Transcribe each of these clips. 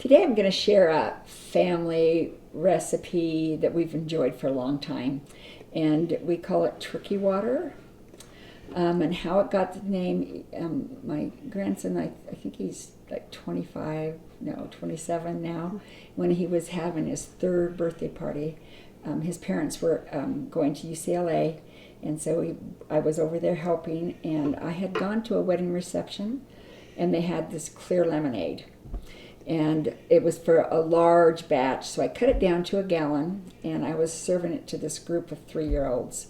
Today I'm going to share a family recipe that we've enjoyed for a long time, and we call it turkey water. And how it got the name, my grandson, I think he's like 27 now, when he was having his third birthday party. His parents were going to UCLA, and so I was over there helping, and I had gone to a wedding reception, and they had this clear lemonade. And it was for a large batch, so I cut it down to a gallon, and I was serving it to this group of 3-year-olds.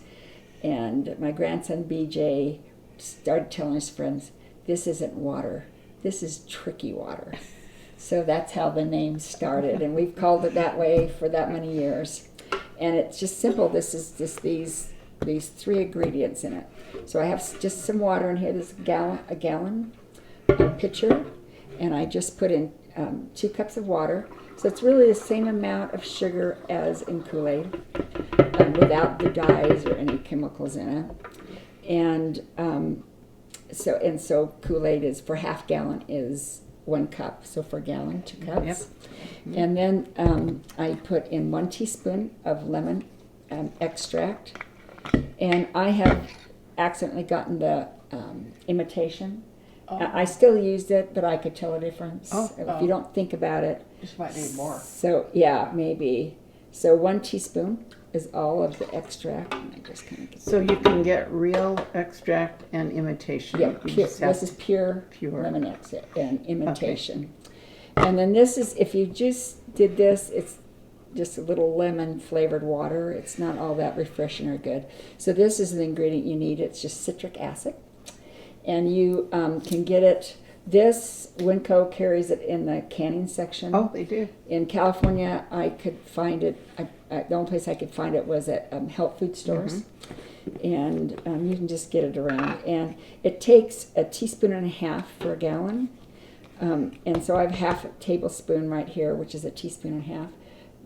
And my grandson BJ started telling his friends, "This isn't water, this is tricky water." So that's how the name started, and we've called it that way for that many years. And it's just simple. This is just these 3 ingredients in it. So I have just some water in here. This a gallon pitcher, and I just put in 2 cups of water. So it's really the same amount of sugar as in Kool-Aid, without the dyes or any chemicals in it. And so Kool-Aid is for half gallon is 1 cup. So for a gallon, 2 cups. Yep. And then I put in 1 teaspoon of lemon extract. And I have accidentally gotten the imitation. I still used it, but I could tell a difference if you don't think about it. Just might need more. So yeah, maybe. So 1 teaspoon is all of the extract. And I just kind of get So you can get real extract and imitation. yeah, You pure, just have this is pure pure. lemon extract and imitation. And then this is, if you just did this, it's just a little lemon flavored water. It's not all that refreshing or good. So this is the ingredient you need. It's just citric acid. And you can get it, this, Winco carries it in the canning section. Oh, they do. In California, I could find it, the only place I could find it was at health food stores. And you can just get it around. And it takes a teaspoon and a half for a gallon. And so I have half a tablespoon right here, which is a teaspoon and a half,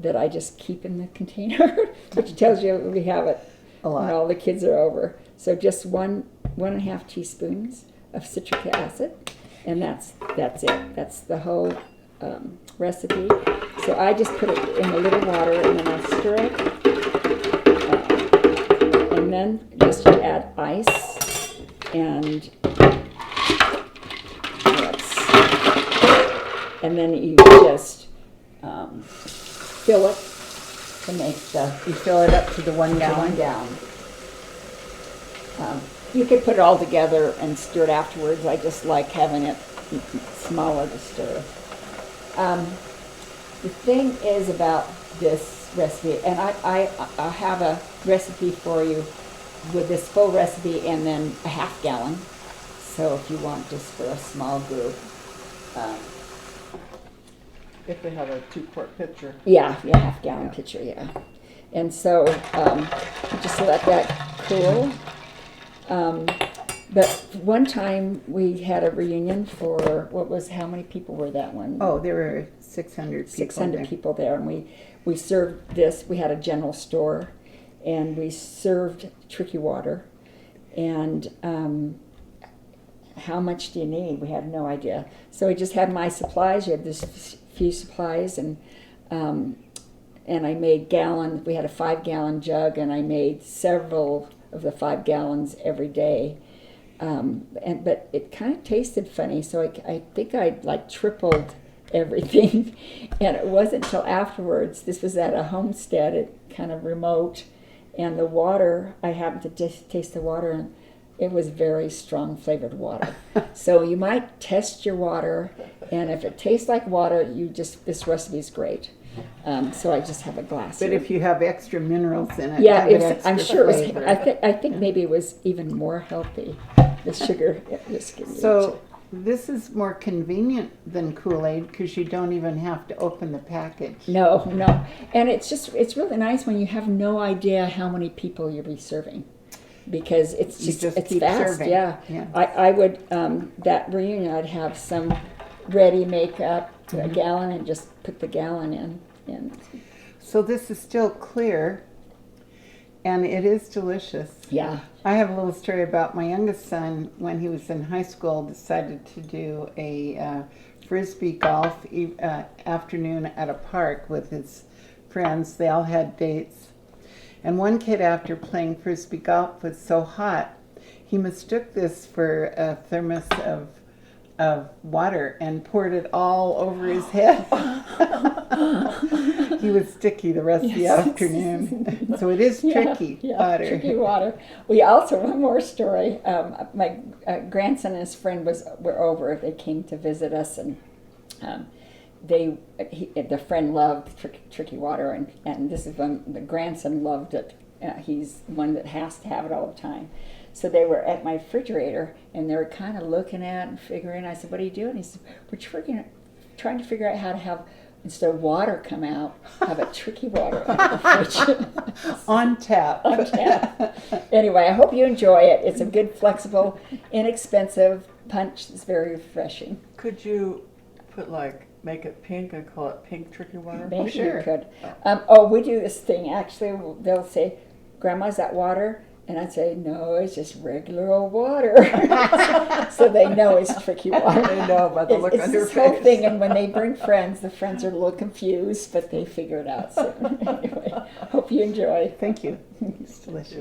that I just keep in the container, which tells you we have it A lot. when all the kids are over. So just 1.5 teaspoons of citric acid, and that's it. That's the whole recipe. So I just put it in a little water, and then I stir it, and then just add ice, and then you just fill it to make You fill it up to the 1 1 gallon. gallon. You could put it all together and stir it afterwards. I just like having it smaller to stir. The thing is about this recipe, and I have a recipe for you with this full recipe and then a half gallon. So if you want just for a small group. If they have a 2-quart pitcher. Yeah, half gallon pitcher, yeah. And so just let that cool. But one time we had a reunion for, how many people were that one? Oh, there were 600 people 600 there. people there, and we served this. We had a general store, and we served tricky water. And how much do you need? We had no idea. So we just had my supplies. You had this few supplies, and I made gallons. We had a 5-gallon jug, and I made several of the 5 gallons every day. But it kind of tasted funny, so I think I like tripled everything. And it wasn't until afterwards, this was at a homestead, kind of remote, and the water, I happened to taste the water, and it was very strong flavored water. So you might test your water, and if it tastes like water, this recipe is great. So I just have a glass. But here. if you have extra minerals in it, Yeah, give it extra I'm sure it was. flavor. I think maybe it was even more healthy. The sugar. Just give me So this is more convenient than Kool-Aid because you don't even have to open the package. no, and it's really nice when you have no idea how many people you'll be serving, because it's You just it's keep fast. serving. Yeah. Yeah. I would that reunion I'd have some ready make up a gallon and just put the gallon in. And So this is still clear, and it is delicious. yeah. I have a little story about my youngest son. When he was in high school, decided to do a frisbee golf afternoon at a park with his friends. They all had dates. And one kid, after playing frisbee golf, was so hot, he mistook this for a thermos of water and poured it all over his head. He was sticky the rest of the afternoon. So it is tricky water. Tricky water. We also, one more story. My grandson and his friend were over. They came to visit us, and the friend loved tricky water, and this is when the grandson loved it. He's one that has to have it all the time. So they were at my refrigerator, and they were kind of looking at and figuring. I said, "What are you doing?" He said, "We're trying to figure out how to have, instead of water come out, have a tricky water out of the fridge." On tap. On tap. Anyway, I hope you enjoy it. It's a good, flexible, inexpensive punch. It's very refreshing. Could you make it pink and call it pink tricky water? Maybe sure. you could. We do this thing. Actually, they'll say, "Grandma, is that water?" And I'd say, "No, it's just regular old water." So they know it's tricky water. They know by the look It's on your this whole face. thing, and when they bring friends, the friends are a little confused, but they figure it out soon. Anyway, hope you enjoy. Thank you. It's delicious.